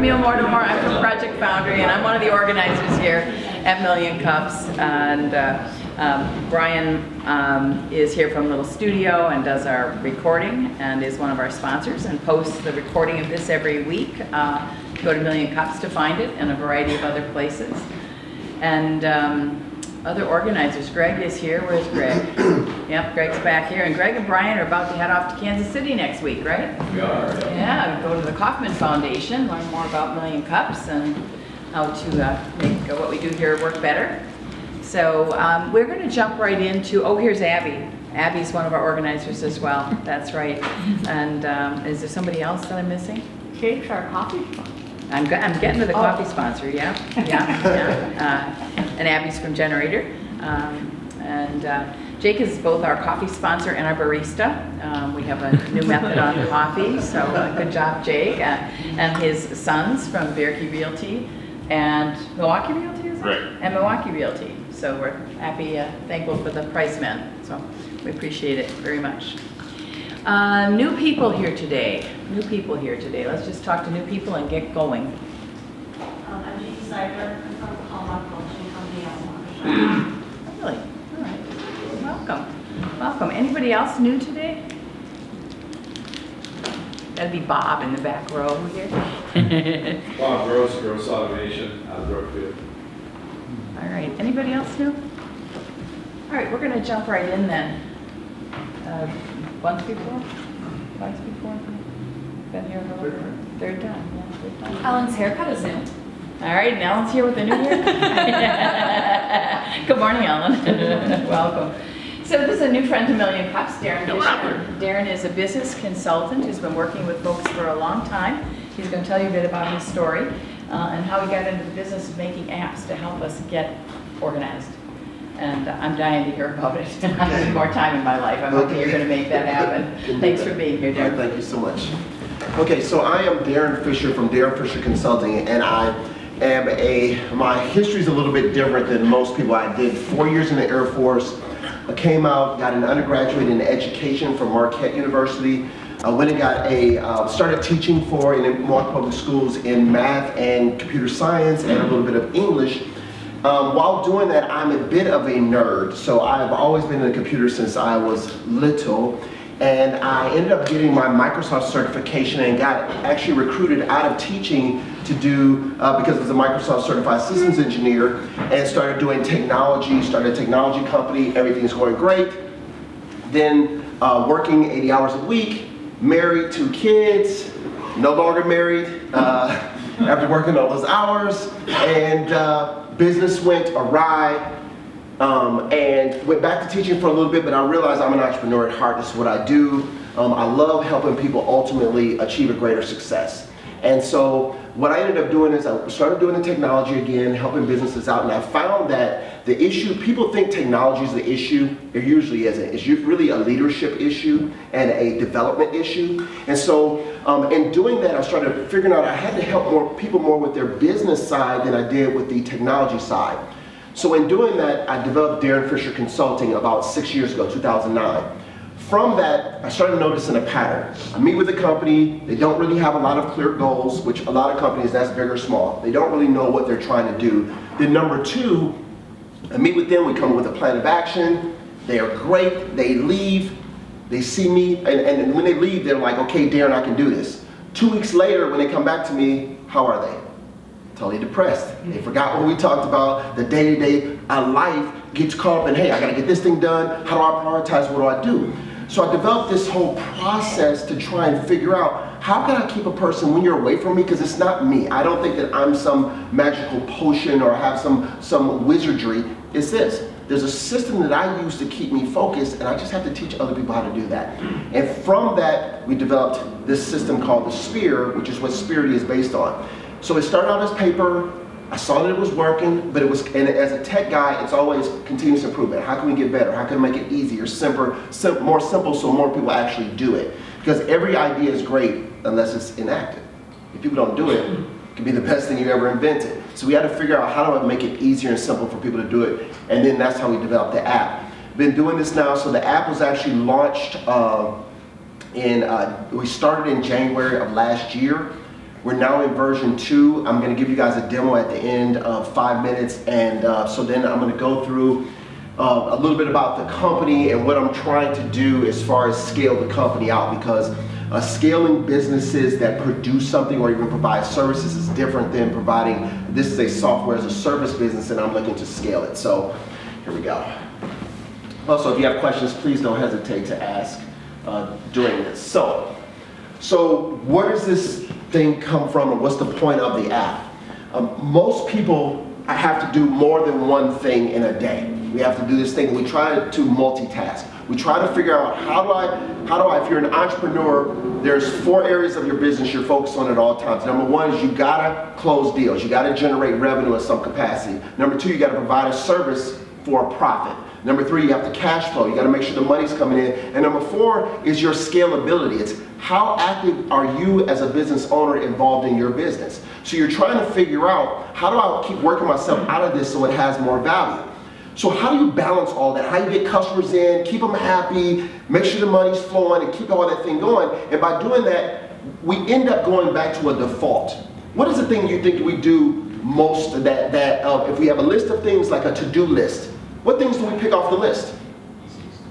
Camille Mortimer. I'm from Project Foundry, and I'm one of the organizers here at Million Cups. And Brian is here from Little Studio and does our recording and is one of our sponsors and posts the recording of this every week. Go to Million Cups to find it and a variety of other places. And other organizers, Greg is here. Where's Greg? Yep, Greg's back here. And Greg and Brian are about to head off to Kansas City next week, right? We are. Yeah, go to the Kauffman Foundation, learn more about Million Cups and how to make what we do here work better. So we're going to jump right into, oh, here's Abby. Abby's one of our organizers as well. That's right. And is there somebody else that I'm missing? Jake's our coffee sponsor. I'm getting to the coffee sponsor, yeah. And Abby's from Generator. Jake is both our coffee sponsor and our barista. We have a new method on coffee, so good job, Jake. And his sons from Spearity Realty and Milwaukee Realty, is it? Right. And Milwaukee Realty. So we're happy, thankful for the price men. So we appreciate it very much. New people here today. Let's just talk to new people and get going. I'm Jake Cyber from Hallmark Publishing Company. Really? All right. Welcome. Anybody else new today? That'd be Bob in the back row here. Bob Gross Automation out of Brookfield. All right. Anybody else new? All right. We're going to jump right in then. Once before? Twice before? Been here a little bit. Third time. Yeah, third time. Ellen's haircut is new. All right, and Ellen's here with a new haircut. Good morning, Ellen. Welcome. So this is a new friend to Million Cups, Darren Fisher. Darren is a business consultant who's been working with folks for a long time. He's going to tell you a bit about his story and how he got into the business of making apps to help us get organized. And I'm dying to hear about it. I need more time in my life. I'm hoping you're going to make that happen. Thanks for being here, Darren. Thank you so much. Okay, so I am Darren Fisher from Darren Fisher Consulting, and my history is a little bit different than most people. I did 4 years in the Air Force. I came out, got an undergraduate in education from Marquette University. I went and started teaching in Milwaukee Public Schools in math and computer science and a little bit of English. While doing that, I'm a bit of a nerd, so I've always been in the computer since I was little, and I ended up getting my Microsoft certification and got actually recruited out of teaching to do, because I was a Microsoft certified systems engineer, and started doing technology, started a technology company, everything's going great. Then working 80 hours a week, married, 2 kids, no longer married, after working all those hours, and business went awry, and went back to teaching for a little bit, but I realized I'm an entrepreneur at heart. This is what I do. I love helping people ultimately achieve a greater success. And so what I ended up doing is I started doing the technology again, helping businesses out, and I found that the issue, people think technology is the issue. It usually isn't. It's really a leadership issue and a development issue. And so in doing that, I started figuring out I had to help people more with their business side than I did with the technology side. So in doing that, I developed Darren Fisher Consulting about 6 years ago, 2009. From that, I started noticing a pattern. I meet with a company, they don't really have a lot of clear goals, which a lot of companies, that's big or small. They don't really know what they're trying to do. Then number 2, I meet with them, we come up with a plan of action. They are great, they leave, they see me, and when they leave, they're like, okay, Darren, I can do this. 2 weeks later, when they come back to me, how are they? Totally depressed. They forgot what we talked about, the day-to-day life gets caught up in, hey, I gotta get this thing done, how do I prioritize, what do I do? So I developed this whole process to try and figure out how can I keep a person when you're away from me, because it's not me. I don't think that I'm some magical potion or have some wizardry. It's this. There's a system that I use to keep me focused, and I just have to teach other people how to do that. And from that, we developed this system called the Spear, which is what Spearity is based on. So it started out as paper. I saw that it was working, but and as a tech guy, it's always continuous improvement. How can we get better? How can we make it easier, simpler, more simple so more people actually do it? Because every idea is great unless it's enacted. If people don't do it, it can be the best thing you've ever invented. So we had to figure out how do I make it easier and simple for people to do it, and then that's how we developed the app. Been doing this now, so the app was actually launched we started in January of last year. We're now in version 2. I'm going to give you guys a demo at the end of 5 minutes, and so then I'm going to go through a little bit about the company and what I'm trying to do as far as scale the company out, because scaling businesses that produce something or even provide services is different than providing, this is a software as a service business and I'm looking to scale it. So here we go. Also, if you have questions, please don't hesitate to ask during this. So where does this thing come from and what's the point of the app? Most people have to do more than one thing in a day. We have to do this thing. We try to multitask. We try to figure out how do I, if you're an entrepreneur, there's 4 areas of your business you're focused on at all times. Number 1 is you gotta close deals. You gotta generate revenue in some capacity. Number 2, you gotta provide a service for a profit. Number 3, you have to cash flow. You got to make sure the money's coming in. And number 4 is your scalability. It's how active are you as a business owner involved in your business. So you're trying to figure out, how do I keep working myself out of this so it has more value? So how do you balance all that? How do you get customers in, keep them happy, make sure the money's flowing, and keep all that thing going? And by doing that, we end up going back to a default. What is the thing you think we do most if we have a list of things like a to-do list, what things do we pick off the list?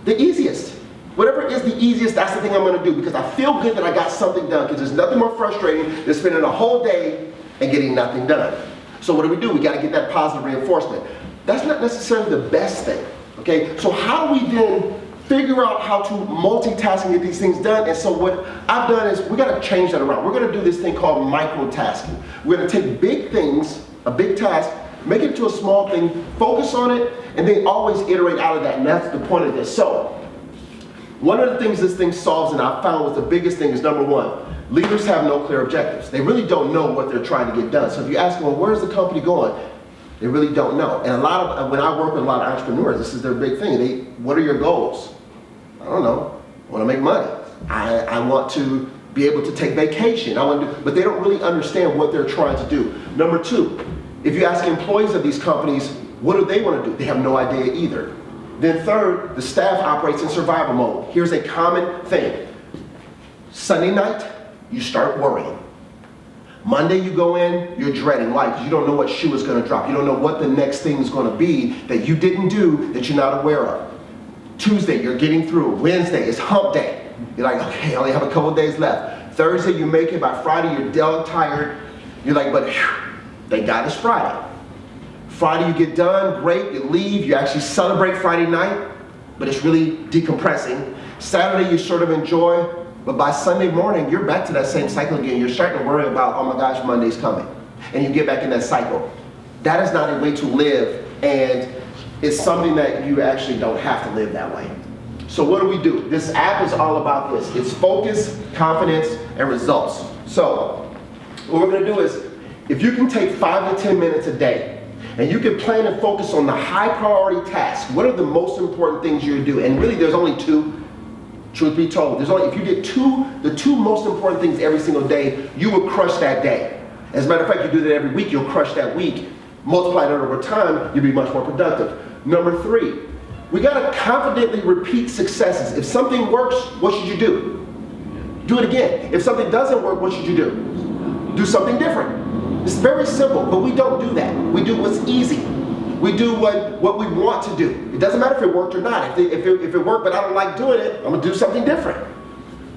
The easiest. Whatever is the easiest, that's the thing I'm going to do, because I feel good that I got something done, because there's nothing more frustrating than spending a whole day and getting nothing done. So what do? We got to get that positive reinforcement. That's not necessarily the best thing, okay? So how do we then figure out how to multitask and get these things done? And so what I've done is we got to change that around. We're going to do this thing called microtasking. We're going to take big things, a big task, make it to a small thing, focus on it, and then always iterate out of that, and that's the point of this. So, one of the things this thing solves, and I found was the biggest thing, is number 1, leaders have no clear objectives. They really don't know what they're trying to get done. So if you ask them, well, where's the company going? They really don't know. And when I work with a lot of entrepreneurs, this is their big thing. What are your goals? I don't know. I want to make money. I want to be able to take vacation. But they don't really understand what they're trying to do. Number 2, if you ask employees of these companies, what do they want to do? They have no idea either. Then third, the staff operates in survival mode. Here's a common thing. Sunday night, you start worrying. Monday you go in, you're dreading life because you don't know what shoe is going to drop. You don't know what the next thing is going to be that you didn't do that you're not aware of. Tuesday, you're getting through. Wednesday is hump day. You're like, okay, I only have a couple days left. Thursday, you make it. By Friday, you're dog tired. You're like, but whew, thank God it's Friday. Friday you get done, great, you leave, you actually celebrate Friday night, but it's really decompressing. Saturday you sort of enjoy, but by Sunday morning, you're back to that same cycle again. You're starting to worry about, oh my gosh, Monday's coming. And you get back in that cycle. That is not a way to live, and it's something that you actually don't have to live that way. So what do? This app is all about this. It's focus, confidence, and results. So what we're gonna do is, if you can take 5 to 10 minutes a day, and you can plan and focus on the high priority tasks. What are the most important things you do? And really there's only 2, truth be told. If you did the 2 most important things every single day, you will crush that day. As a matter of fact, you do that every week, you'll crush that week. Multiply that over time, you'll be much more productive. Number 3, we gotta confidently repeat successes. If something works, what should you do? Do it again. If something doesn't work, what should you do? Do something different. It's very simple, but we don't do that. We do what's easy. We do what we want to do. It doesn't matter if it worked or not. If it worked but I don't like doing it, I'm gonna do something different.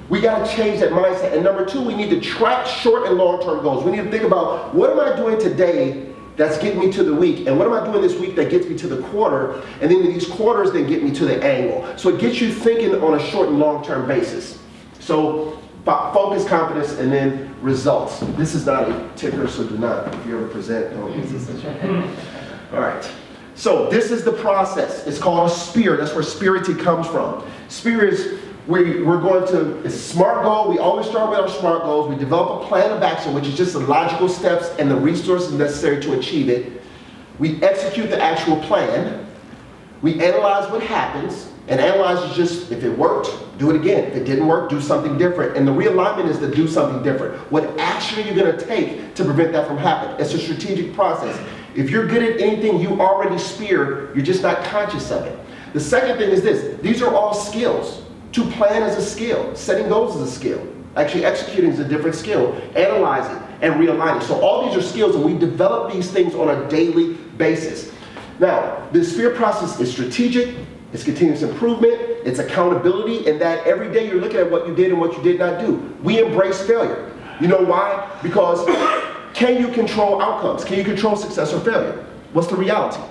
We gotta change that mindset. And number 2, we need to track short and long-term goals. We need to think about, what am I doing today that's getting me to the week? And what am I doing this week that gets me to the quarter? And then these quarters then get me to the annual. So it gets you thinking on a short and long-term basis. So focus, confidence, and then results. This is not a ticker, so do not, if you ever present, don't use this. All right. So this is the process. It's called a spear. That's where Spearity comes from. Spear is, it's a SMART goal. We always start with our SMART goals. We develop a plan of action, which is just the logical steps and the resources necessary to achieve it. We execute the actual plan. We analyze what happens. And analyze is just, if it worked, do it again. If it didn't work, do something different. And the realignment is to do something different. What action are you going to take to prevent that from happening? It's a strategic process. If you're good at anything you already spear, you're just not conscious of it. The second thing is this. These are all skills. To plan is a skill. Setting goals is a skill. Actually, executing is a different skill. Analyzing and realigning. So all these are skills, and we develop these things on a daily basis. Now, the SPEAR process is strategic, it's continuous improvement, it's accountability, and that every day you're looking at what you did and what you did not do. We embrace failure. You know why? Because can you control outcomes? Can you control success or failure? What's the reality?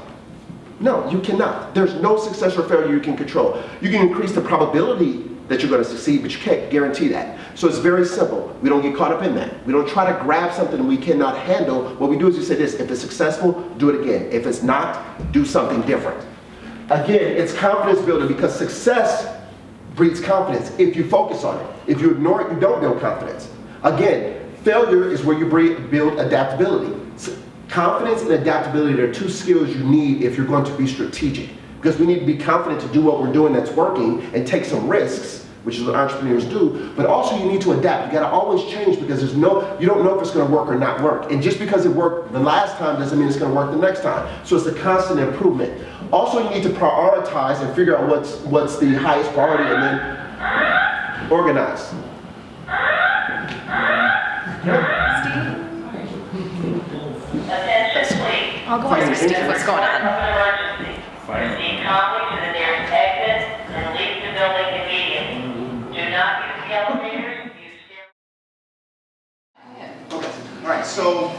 No, you cannot. There's no success or failure you can control. You can increase the probability that you're going to succeed, but you can't guarantee that. So it's very simple. We don't get caught up in that. We don't try to grab something we cannot handle. What we do is we say this: if it's successful, do it again. If it's not, do something different. Again, it's confidence building, because success breeds confidence if you focus on it. If you ignore it, you don't build confidence. Again, failure is where you build adaptability. Confidence and adaptability are two skills you need if you're going to be strategic. Because we need to be confident to do what we're doing that's working and take some risks, which is what entrepreneurs do. But also you need to adapt. You got to always change, because you don't know if it's going to work or not work. And just because it worked the last time doesn't mean it's going to work the next time. So it's a constant improvement. Also, you need to prioritize and figure out what's the highest priority, and then organize. Attention, please. I'll go ask Steve what's going on. Emergency. Proceed calmly to the nearest exit and leave the building immediately. Do not use the elevators, use stairs. Okay. All right, so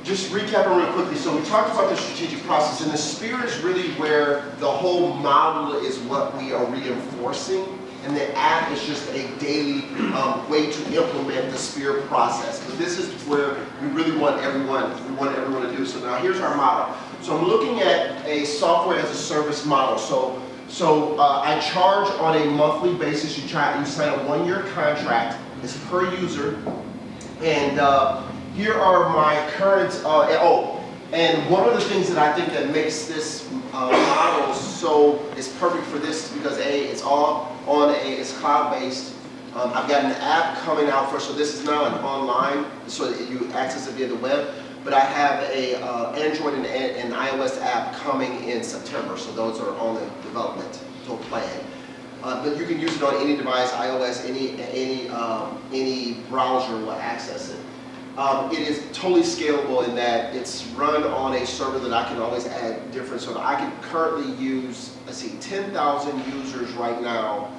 just recapping real quickly. So we talked about the strategic process, and the SPEAR is really where the whole model is what we are reinforcing, and the app is just a daily way to implement the SPEAR process. But this is where we really want everyone to do. So now here's our model. So I'm looking at a software as a service model. So I charge on a monthly basis. You sign a 1-year contract. It's per user, and here are my current, and one of the things that I think that makes this model so it's perfect for this is because it's it's cloud-based. I've got an app coming out so this is now an online, so that you access it via the web, but I have a Android and iOS app coming in September, so those are on the development plan. But you can use it on any device, iOS, any browser will access it. It is totally scalable in that it's run on a server that I can always add different. So I can currently use, 10,000 users right now,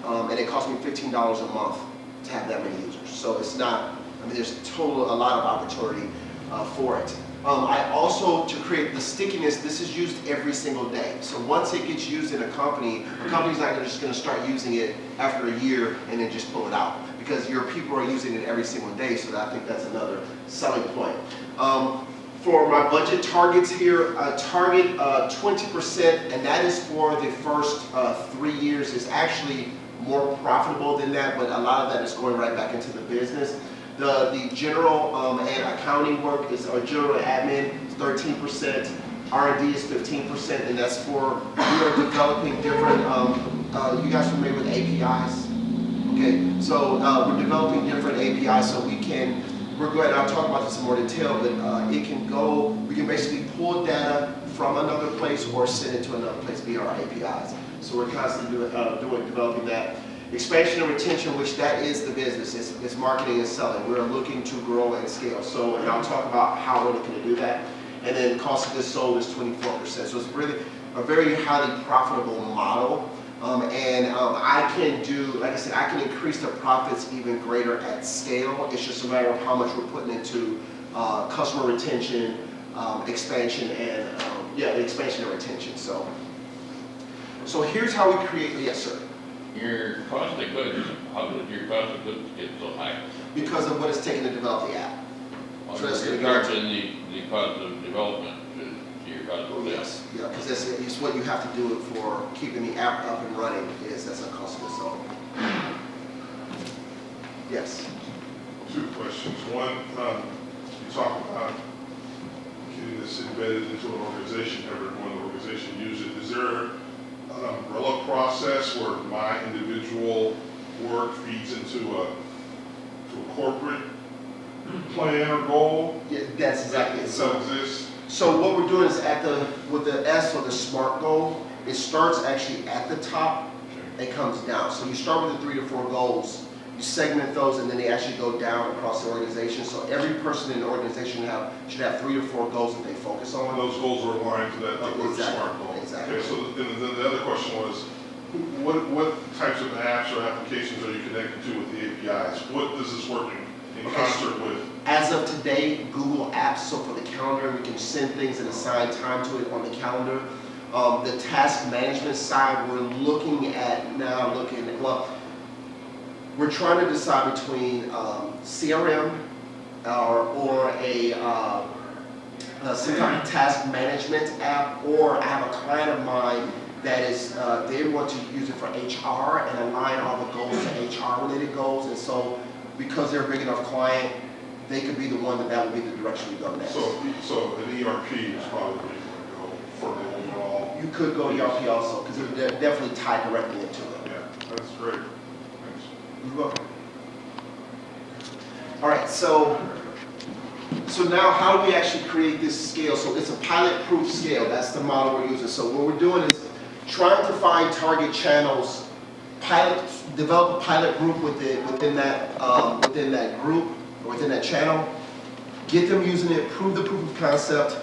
and it costs me $15 a month to have that many users. So it's not, there's a lot of opportunity for it. I also, to create the stickiness, this is used every single day. So once it gets used in a company's not just going to start using it after a year and then just pull it out, because your people are using it every single day. So I think that's another selling point. For my budget targets here, target 20%, and that is for the first 3 years. It's actually more profitable than that, but a lot of that is going right back into the business. The general and accounting work is, or general admin, is 13%. R&D is 15%, and that's for, we are developing different, you guys familiar with APIs? Okay, so we're developing different APIs so we're going, I'll talk about this in more detail, but we can basically pull data from another place or send it to another place via our APIs. So we're constantly developing that. Expansion and retention, which that is the business, it's marketing and selling. We're looking to grow and scale. So, and I'll talk about how we're looking to do that. And then cost of goods sold is 24%. So it's really a very highly profitable model. I can do, like I said, I can increase the profits even greater at scale. It's just a matter of how much we're putting into customer retention, expansion, and expansion and retention. So here's how we create. Yes, sir. Your cost of goods, how did your cost of goods get so high? Because of what it's taken to develop the app. Well, So that's you're gonna go charging the cost of development to your cost of goods. Yes, yeah, because it's what you have to do for keeping the app up and running. That's a cost of goods sold. Yes. 2 questions. One, you talk about getting this embedded into an organization, everyone in the organization uses it. Is there an umbrella process where my individual work feeds into a corporate plan or goal? Yeah, that's exactly it. Does that exist? So what we're doing is with the S or the SMART goal, it starts actually at the top and comes down. So you start with the 3 to 4 goals, you segment those, and then they actually go down across the organization. So every person in the organization should have 3 or 4 goals that they focus And on. those goals are aligned to that upward Exactly, SMART goal. exactly. Okay, so then the other question was, what types of apps or applications are you connected to with the APIs? What is this working in concert with? As of today, Google Apps, so for the calendar, we can send things and assign time to it on the calendar. The task management side, we're looking at now, well, we're trying to decide between CRM or some type of task management app, or I have a client of mine that is, they want to use it for HR and align all the goals to HR related goals. And so because they're a big enough client, they could be the one that would be the direction we go next. So an ERP is probably where you want to go for the overall. You could go ERP also, because they're definitely tied directly into it. Yeah, that's great. Thanks. You're welcome. All right, so now how do we actually create this scale? So it's a pilot-proof scale. That's the model we're using. So what we're doing is trying to find target channels, develop a pilot group within that group or within that channel, get them using it, prove the proof of concept,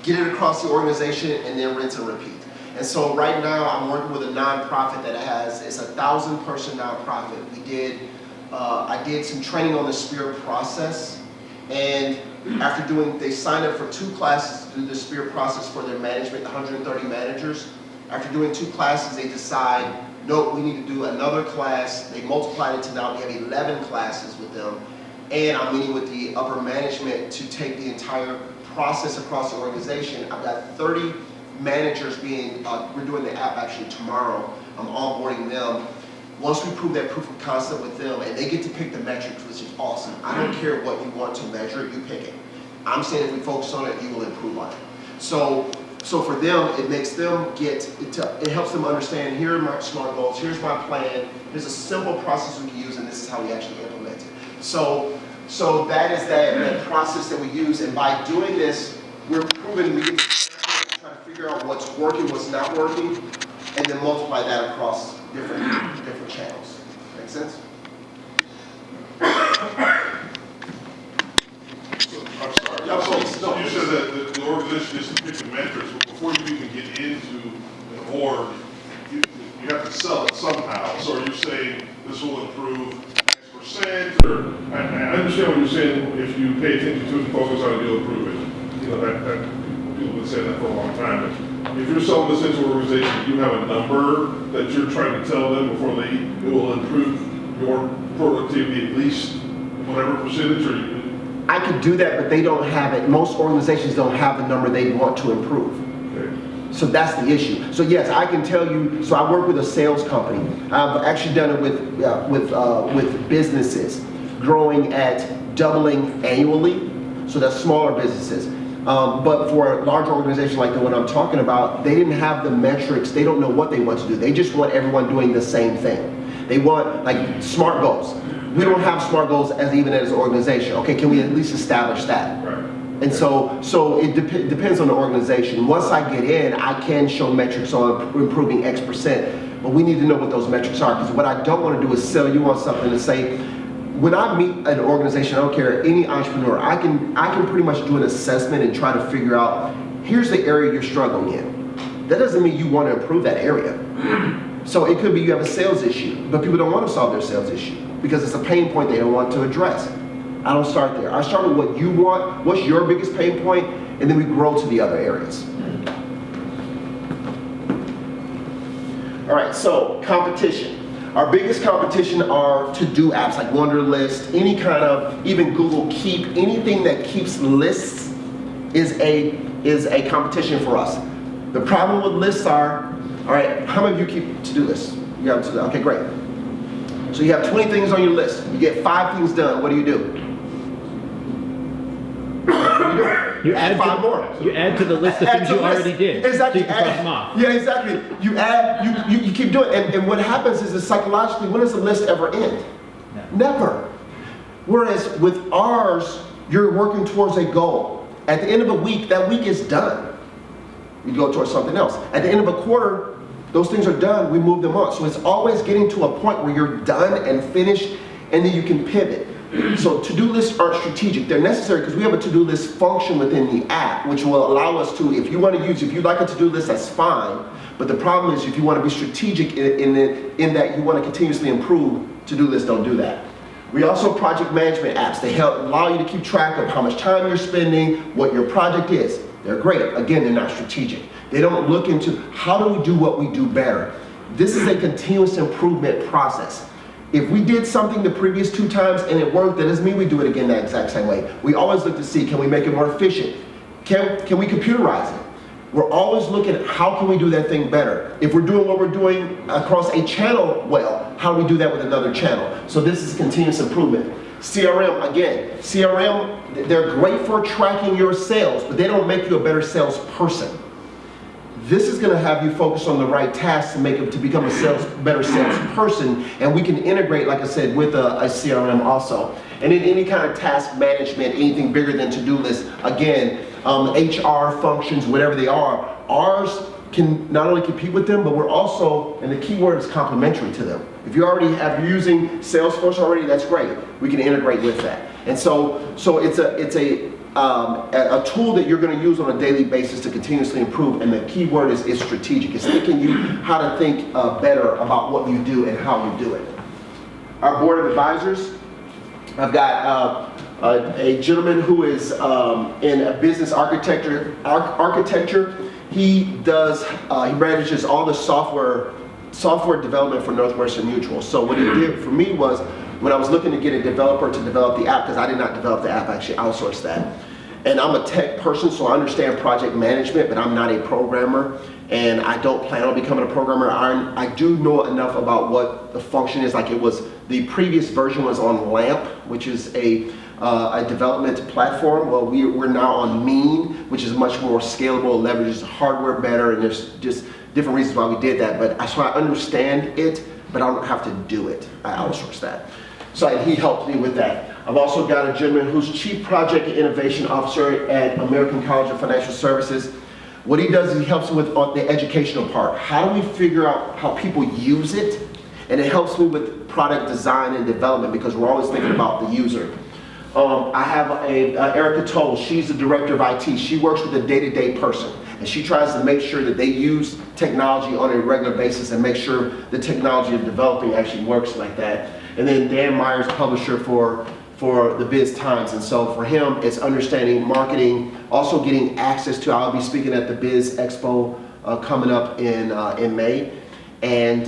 get it across the organization, and then rinse and repeat. And so right now I'm working with a nonprofit it's a 1,000-person nonprofit. I did some training on the Spearity process, and they signed up for 2 classes to do the Spearity process for their management, 130 managers. After doing 2 classes, they decide, no, we need to do another class. They multiplied it to now we have 11 classes with them. And I'm meeting with the upper management to take the entire process across the organization. I've got 30 managers we're doing the app actually tomorrow. I'm onboarding them. Once we prove that proof of concept with them, and they get to pick the metrics, which is awesome. I don't care what you want to measure, you pick it. I'm saying if we focus on it, you will improve on it. So for them, it makes them it helps them understand, here are my SMART goals, here's my plan, here's a simple process we can use, and this is how we actually implement it. So that is that process that we use, and by doing this, we're proving we can try to figure out what's working, what's not working, and then multiply that across different channels. Make sense? I'm sorry. So you said that the organization is to pick the metrics, but before you even get into an org, you have to sell it somehow. So are you saying this will improve X%? Or I understand what you're saying. If you pay attention to it and focus on it, you'll improve it. You know that people have been saying that for a long time. But if you're selling this into an organization, you have a number that you're trying to tell them before it will improve your productivity at least whatever percentage, or I could do that, but they don't have it. Most organizations don't have the number they want to improve. okay. So that's the issue. So yes, I can tell you, so I work with a sales company. I've actually done it with businesses growing at doubling annually. So that's smaller businesses. But for a large organization like the one I'm talking about, they didn't have the metrics. They don't know what they want to do. They just want everyone doing the same thing. They want like SMART goals. We don't have SMART goals even as an organization. Okay, can we at least establish that? Right. And so it depends on the organization. Once I get in, I can show metrics on improving X%, but we need to know what those metrics are, because what I don't want to do is sell you on something and say, when I meet an organization, I don't care, any entrepreneur, I can pretty much do an assessment and try to figure out, here's the area you're struggling in. That doesn't mean you want to improve that area. So it could be you have a sales issue, but people don't want to solve their sales issue because it's a pain point they don't want to address. I don't start there. I start with what you want, what's your biggest pain point, and then we grow to the other areas. All right, so competition. Our biggest competition are to-do apps like Wunderlist, any kind of, even Google Keep, anything that keeps lists is a competition for us. The problem with lists are, all right, how many of you keep to-do lists? You have to-do, okay, great. So you have 20 things on your list. You get 5 things done, what do? You add 5 more. You add to the list of things you already did. Exactly. So you can cross them off. Yeah, exactly. You add, you keep doing it. And what happens is that psychologically, when does the list ever end? No. Never. Whereas with ours, you're working towards a goal. At the end of a week, that week is done. You go towards something else. At the end of a quarter, those things are done, we move them on. So it's always getting to a point where you're done and finished, and then you can pivot. So to-do lists aren't strategic. They're necessary because we have a to-do list function within the app, which will allow us to, if you like a to-do list, that's fine. But the problem is if you want to be strategic in that you want to continuously improve, to-do lists don't do that. We also have project management apps. They help allow you to keep track of how much time you're spending, what your project is. They're great. Again, they're not strategic. They don't look into how do we do what we do better. This is a continuous improvement process. If we did something the previous 2 times and it worked, that doesn't mean we do it again that exact same way. We always look to see, can we make it more efficient? Can we computerize it? We're always looking at how can we do that thing better. If we're doing what we're doing across a channel well, how do we do that with another channel? So this is continuous improvement. CRM, again, CRM, they're great for tracking your sales, but they don't make you a better salesperson. This is going to have you focus on the right tasks to become a better salesperson, and we can integrate, like I said, with a CRM also. And in any kind of task management, anything bigger than to-do lists, again, HR functions, whatever they are, ours can not only compete with them, but we're also, and the key word is complementary to them. If you're using Salesforce already, that's great. We can integrate with that. And so it's a tool that you're going to use on a daily basis to continuously improve, and the key word is strategic. It's thinking you how to think better about what you do and how you do it. Our board of advisors, I've got a gentleman who is in a business architecture. He manages all the software development for Northwestern Mutual. So what he did for me was, when I was looking to get a developer to develop the app, because I did not develop the app, I actually outsourced that. And I'm a tech person, so I understand project management, but I'm not a programmer, and I don't plan on becoming a programmer. I do know enough about what the function is. Like the previous version was on LAMP, which is a development platform. Well, we're now on Mean, which is much more scalable, leverages hardware better, and there's just different reasons why we did that. But so I understand it, but I don't have to do it. I outsource that. So he helped me with that. I've also got a gentleman who's Chief Project and Innovation Officer at American College of Financial Services. What he does is he helps me with the educational part. How do we figure out how people use it? And it helps me with product design and development, because we're always thinking about the user. I have Erica Toll. She's the Director of IT. She works with the day-to-day person, and she tries to make sure that they use technology on a regular basis and make sure the technology of developing actually works like that. And then Dan Myers, publisher for the Biz Times. And so for him, it's understanding marketing, also getting access to, I'll be speaking at the Biz Expo coming up in May. And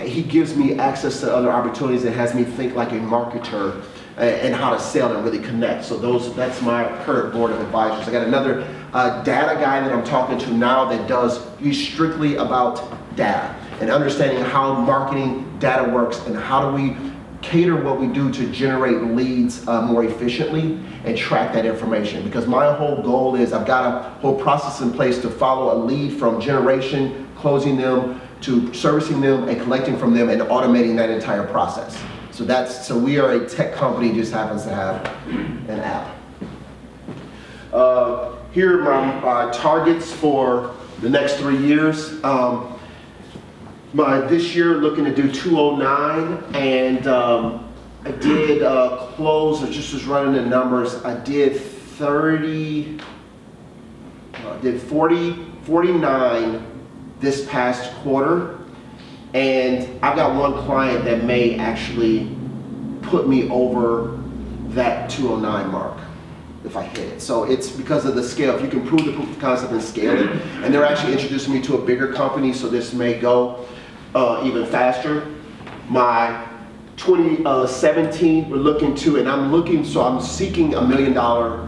he gives me access to other opportunities and has me think like a marketer and how to sell and really connect. So that's my current board of advisors. I got another data guy that I'm talking to now that he's strictly about data and understanding how marketing data works and how do we cater what we do to generate leads more efficiently and track that information. Because my whole goal is I've got a whole process in place to follow a lead from generation, closing them, to servicing them and collecting from them and automating that entire process. So we are a tech company, just happens to have an app. Here are my targets for the next 3 years. This year, looking to do 209, and I did close, I just was running the numbers, I did 49 this past quarter, and I've got one client that may actually put me over that 209 mark if I hit it. So it's because of the scale. If you can prove the proof of concept and scale it, and they're actually introducing me to a bigger company, so this may go even faster. My 2017, we're looking to, and I'm seeking $1 million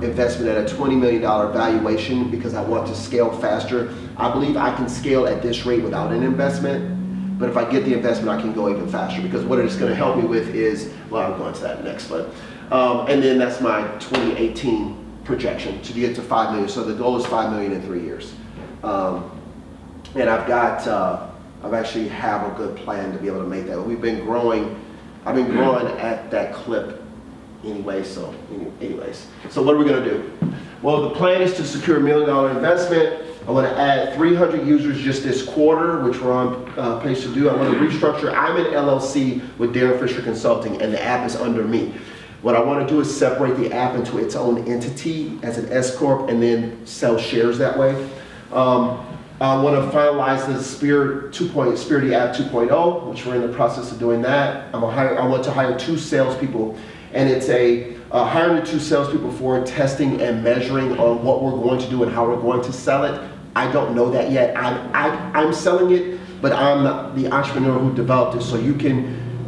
investment at a $20 million valuation because I want to scale faster. I believe I can scale at this rate without an investment, but if I get the investment, I can go even faster, because what it's going to help me with is, well, I'll go into that next, but, and then that's my 2018 projection to get to 5 million. So the goal is 5 million in 3 years. And I've actually have a good plan to be able to make that. I've been growing at that clip anyway, so anyways. So what are we gonna do? Well, the plan is to secure $1 million investment, I want to add 300 users just this quarter, which we're on pace to do. I want to restructure. I'm an LLC with Darren Fisher Consulting, and the app is under me. What I want to do is separate the app into its own entity as an S corp, and then sell shares that way. I want to finalize the Spearity app 2.0, which we're in the process of doing that. I want to hire 2 salespeople, and it's hiring the 2 salespeople for testing and measuring on what we're going to do and how we're going to sell it. I don't know that yet. I'm selling it, but I'm not the entrepreneur who developed it. So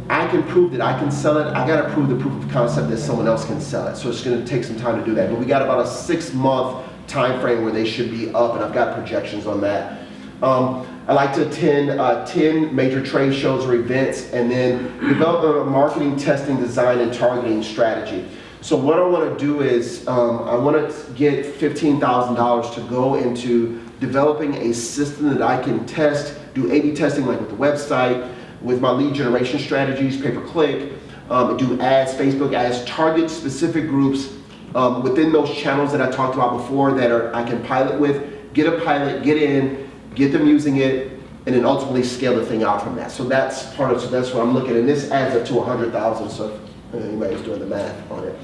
I can prove that I can sell it. I got to prove the proof of concept that someone else can sell it. So it's going to take some time to do that. But we got about a 6-month time frame where they should be up, and I've got projections on that. I like to attend 10 major trade shows or events, and then develop a marketing, testing, design, and targeting strategy. So what I want to do is I want to get $15,000 to go into developing a system that I can test, do A/B testing like with the website, with my lead generation strategies, pay-per-click, do ads, Facebook ads, target specific groups within those channels that I talked about before that I can pilot with, get a pilot, get in, get them using it, and then ultimately scale the thing out from that. So that's that's what I'm looking at, and this adds up to 100,000. So if anybody's doing the math on it.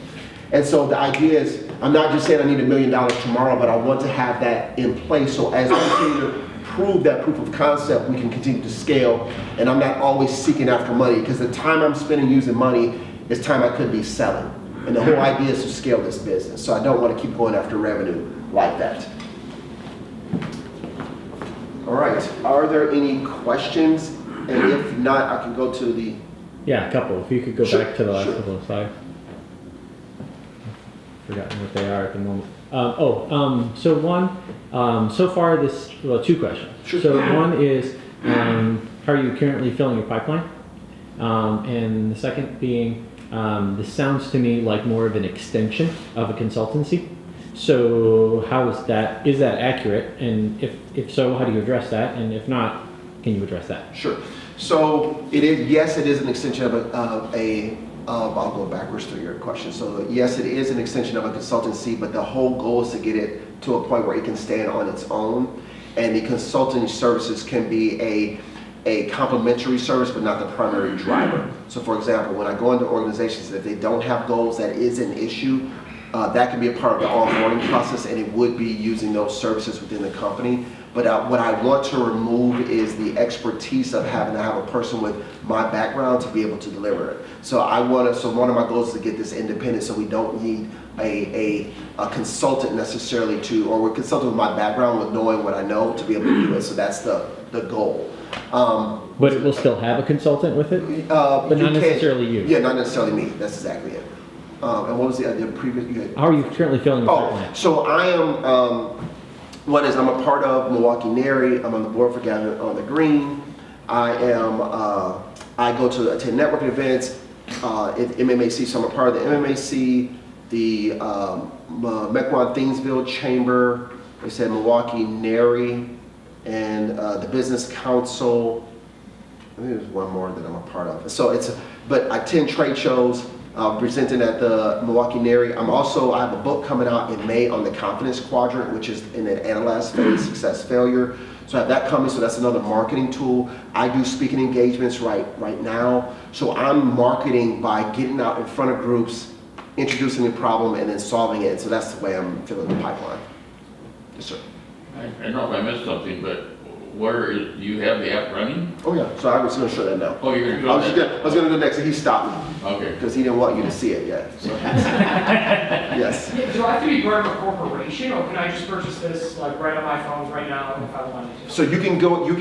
And so the idea is, I'm not just saying I need $1 million tomorrow, but I want to have that in place. So as we continue to prove that proof of concept, we can continue to scale. And I'm not always seeking after money, because the time I'm spending using money is time I could be selling. And the whole idea is to scale this business. So I don't want to keep going after revenue like that. All right, are there any questions? And if not, I can go to the... Yeah, a couple. If you could go Sure, back to the last sure. couple of slides. Forgotten what they are at the moment. So one, so far well, 2 questions. Sure. So one is, how are you currently filling your pipeline? And the second being, this sounds to me like more of an extension of a consultancy. So how is that accurate? And if so, how do you address that? And if not, can you address that? Sure. So it is an extension of I'll go backwards to your question. So yes, it is an extension of a consultancy, but the whole goal is to get it to a point where it can stand on its own. And the consulting services can be a complementary service, but not the primary driver. So for example, when I go into organizations, if they don't have goals, that is an issue. That can be a part of the onboarding process, and it would be using those services within the company. But what I want to remove is the expertise of having to have a person with my background to be able to deliver it. So one of my goals is to get this independent, so we don't need a consultant necessarily or we're consulting with my background with knowing what I know to be able to do it. So that's the goal. But it will still have a consultant with it? But not necessarily you? Yeah, not necessarily me. That's exactly it. And what was the previous? How are you currently filling your pipeline? So I am, I'm a part of Milwaukee NARI. I'm on the board for Gathering on the Green. I go to attend networking events at MMAC, so I'm a part of the MMAC, the Mequon Thingsville Chamber, they said Milwaukee NARI, and the Business Council. I think there's one more that I'm a part of. So but I attend trade shows. Presenting at the Milwaukee NARI. I have a book coming out in May on the confidence quadrant, which is in an analyze phase, success, failure. So I have that coming, so that's another marketing tool. I do speaking engagements right now. So I'm marketing by getting out in front of groups, introducing the problem, and then solving it. So that's the way I'm filling the pipeline. Yes, sir. I don't know if I missed something, but do you have the app running? Oh yeah, so I was going to show that now. Oh, you're going to do I was going to go next, and he stopped me. Okay. Because he didn't want you to see it yet. So. Yes. Do I have to be part of a corporation, or can I just purchase this like right on my phone right now if I wanted to? So you can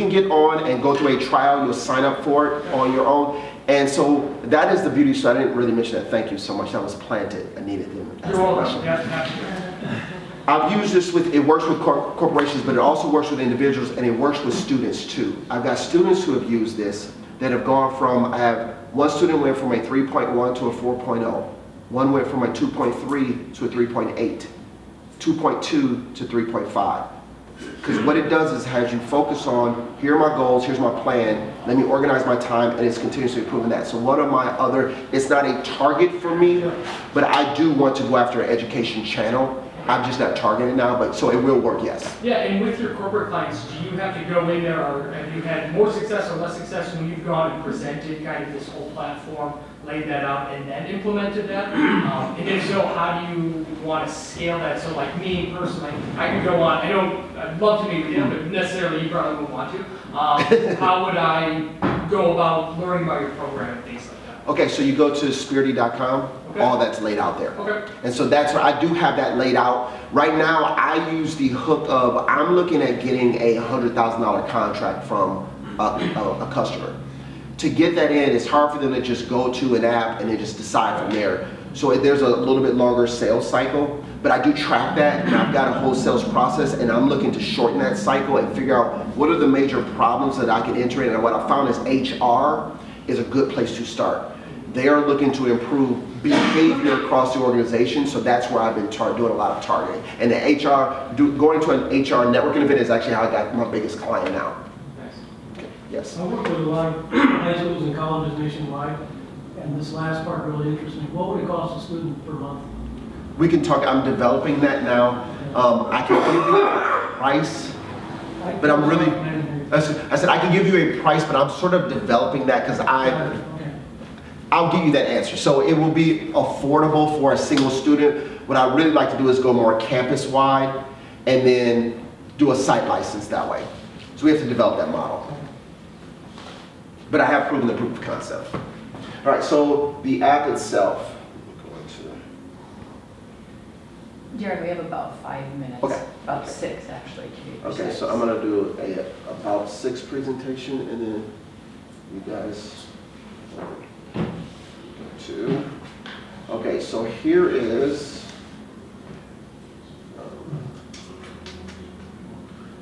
get on and go through a trial. You'll sign up for it on your own. And so that is the beauty. So I didn't really mention that. Thank you so much. That was planted. I needed them. You're welcome. Yeah. I've used this it works with corporations, but it also works with individuals, and it works with students too. I've got students who have used this that have gone from, I have one student went from a 3.1 to a 4.0. One went from a 2.3 to a 3.8, 2.2 to 3.5. Because what it does is has you focus on, here are my goals, here's my plan, let me organize my time, and it's continuously improving that. So one of my it's not a target for me, but I do want to go after an education channel. I'm just not targeting now, but so it will work, yes. Yeah, and with your corporate clients, do you have to go in there, or have you had more success or less success when you've gone and presented kind of this whole platform, laid that out, and then implemented that? And if so, how do you want to scale that? So like me personally, I could go on, I know, I'd love to meet with you, but necessarily you probably wouldn't want to. How would I go about learning about your program and things like that? Okay, so you go to Spearity.com, Okay. all that's laid out there. Okay. And so that's where I do have that laid out. Right now, I use the hook of, I'm looking at getting a $100,000 contract from a customer. To get that in, it's hard for them to just go to an app and then just decide from there. So there's a little bit longer sales cycle, but I do track that, and I've got a whole sales process, and I'm looking to shorten that cycle and figure out what are the major problems that I can enter in. And what I found is HR is a good place to start. They are looking to improve behavior across the organization, so that's where I've been doing a lot of targeting. And the going to an HR networking event is actually how I got my biggest client now. Nice. Okay. Yes. I work with a lot of high schools and colleges nationwide, and this last part really interests me. What would it cost a student per month? We can talk, I'm developing that now. I can give you a price, but I'm really, I said I can give you a price, but I'm sort of developing that because I'll give you that answer. So it will be affordable for a single student. What I really like to do is go more campus-wide and then do a site license that way. So we have to develop that model. But I have proven the proof of concept. All right, so the app itself. Jared, we have about 5 minutes. Okay. About 6, actually, to be Okay, precise. so I'm gonna do a about 6 presentation, and then you guys go to. Okay, so here is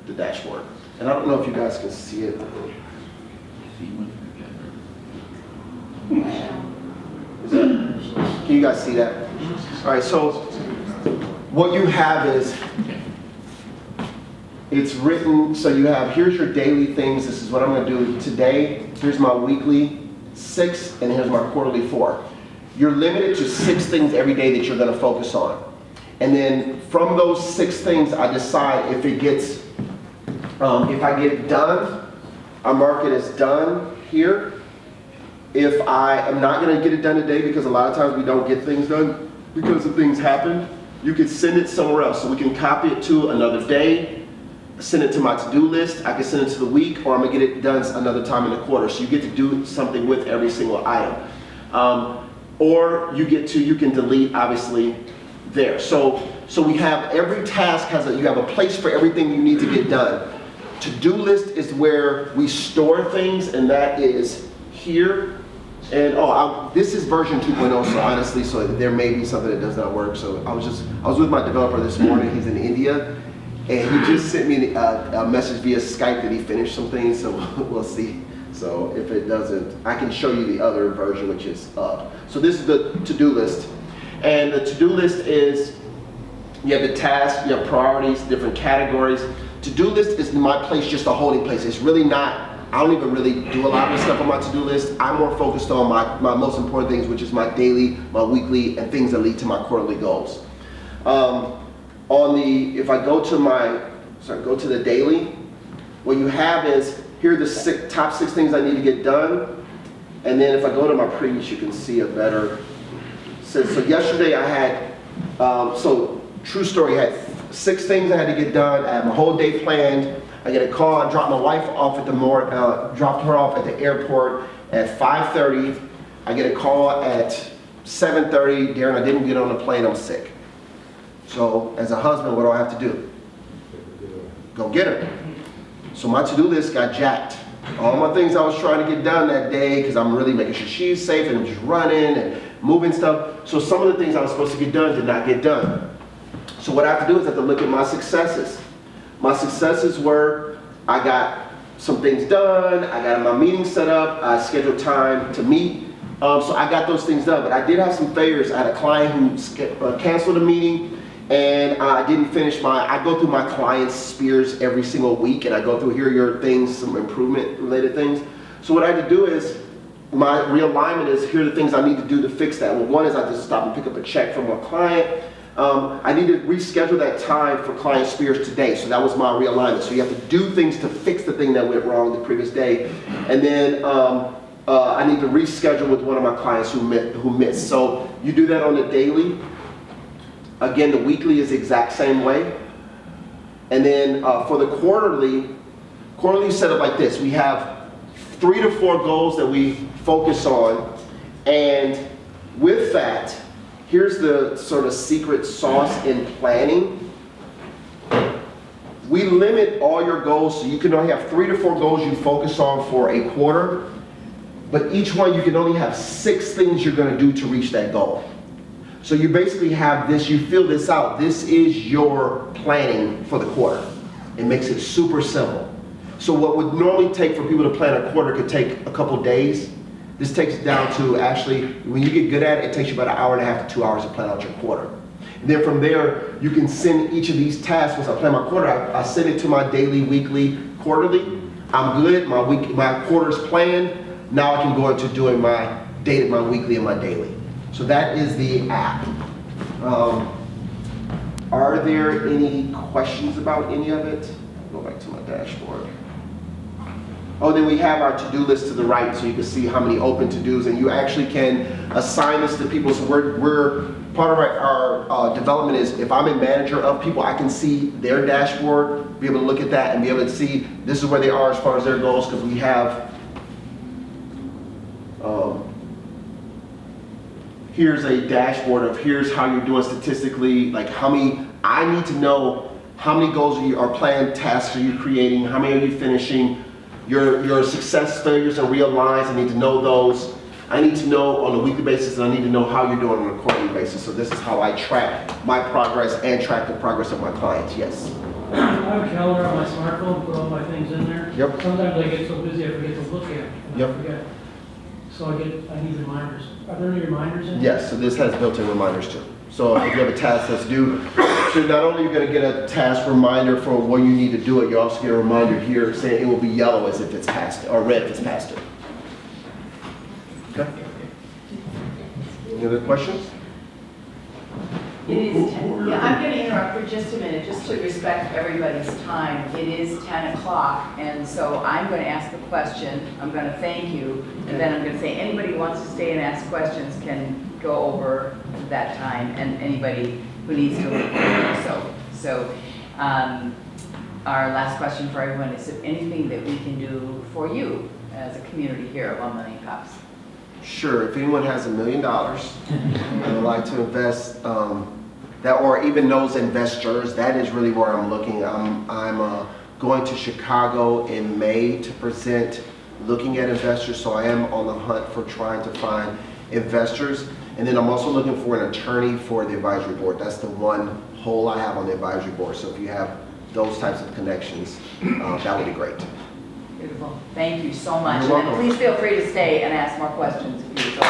the dashboard, and I don't know if you guys can see it. Can you guys see that? All right, so what you have is, it's written, so you have, here's your daily things, this is what I'm gonna do today, here's my weekly 6, and here's my quarterly 4. You're limited to 6 things every day that you're gonna focus on. And then from those 6 things, I decide if it gets, if I get it done, I mark it as done here. If I am not gonna get it done today, because a lot of times we don't get things done because of things happen, you can send it somewhere else. So we can copy it to another day, send it to my to-do list, I can send it to the week, or I'm gonna get it done another time in the quarter. So you get to do something with every single item. Or you can delete, obviously, there. So we have, every task you have a place for everything you need to get done. To-do list is where we store things, and that is here. And this is version 2.0, so honestly, so there may be something that does not work. So I was with my developer this morning, he's in India, and he just sent me a message via Skype that he finished some things, so we'll see. So if it doesn't, I can show you the other version, which is up. So this is the to-do list. And the to-do list is, you have the tasks, you have priorities, different categories. To-do list is my place, just a holding place. It's really not, I don't even really do a lot of stuff on my to-do list. I'm more focused on my most important things, which is my daily, my weekly, and things that lead to my quarterly goals. If I go to the daily, what you have is, here are the top 6 things I need to get done. And then if I go to my previous, you can see a better, so yesterday I had, true story, I had 6 things I had to get done. I had my whole day planned. I get a call, I dropped my wife off at dropped her off at the airport at 5:30. I get a call at 7:30, Darren, I didn't get on the plane, I'm sick. So as a husband, what do I have to do? Go get her. So my to-do list got jacked. All my things I was trying to get done that day, because I'm really making sure she's safe and I'm just running and moving stuff. So some of the things I was supposed to get done did not get done. So what I have to do is I have to look at my successes. My successes were, I got some things done, I got my meeting set up, I scheduled time to meet, so I got those things done. But I did have some failures. I had a client who canceled a meeting, and I didn't finish I go through my clients' spears every single week, and I go through, here are your things, some improvement related things. So what I had to do is, my realignment is, here are the things I need to do to fix that. Well, one is I just stop and pick up a check from a client. I need to reschedule that time for client Spears today. So that was my realignment. So you have to do things to fix the thing that went wrong the previous day. And then I need to reschedule with one of my clients who missed. So you do that on the daily. Again, the weekly is the exact same way. And then for the quarterly is set up like this. We have 3 to 4 goals that we focus on. And with that, here's the sort of secret sauce in planning. We limit all your goals, so you can only have 3 to 4 goals you focus on for a quarter, but each one you can only have 6 things you're going to do to reach that goal. So you basically have this, you fill this out. This is your planning for the quarter. It makes it super simple. So what would normally take for people to plan a quarter could take a couple days. This takes it down to actually, when you get good at it, it takes you about an hour and a half to 2 hours to plan out your quarter. And then from there, you can send each of these tasks. Once I plan my quarter, I send it to my daily, weekly, quarterly. I'm good, my quarter's planned. Now I can go into doing my weekly and my daily. So that is the app. Are there any questions about any of it? Go back to my dashboard. Oh, then we have our to-do list to the right, so you can see how many open to-dos, and you actually can assign this to people. So we're part of our development is, if I'm a manager of people, I can see their dashboard, be able to look at that and be able to see this is where they are as far as their goals, because we have, here's a dashboard of here's how you're doing statistically, like how many, I need to know how many goals are planned, tasks are you creating, how many are you finishing, your success, failures, and real lines, I need to know those. I need to know on a weekly basis, and I need to know how you're doing on a quarterly basis. So this is how I track my progress and track the progress of my clients, yes. I have a calendar on my smartphone, put all my things in there. Yep. Sometimes I get so busy I forget to look at it, and Yep. I forget. So I need reminders. Are there any reminders in there? Yes, so this has built-in reminders too. So if you have a task that's due, so not only are you going to get a task reminder for when you need to do it, you also get a reminder here saying it will be yellow as if it's past it, or red if it's past it. Okay? Any other questions? It is 10, yeah, I'm going to interrupt for just a minute, just to respect everybody's time. It is 10 o'clock, and so I'm going to ask the question, I'm going to thank you, and then I'm going to say anybody who wants to stay and ask questions can go over that time, and anybody who needs to leave can do so. So our last question for everyone is, if anything that we can do for you as a community here at 1 Million Cups? Sure, if anyone has $1 million and would like to invest, that, or even knows investors, that is really where I'm looking. I'm going to Chicago in May to present looking at investors, so I am on the hunt for trying to find investors. And then I'm also looking for an attorney for the advisory board. That's the one hole I have on the advisory board. So if you have those types of connections, that would be great. Beautiful. Thank you so much. You're And welcome. please feel free to stay and ask more questions if you so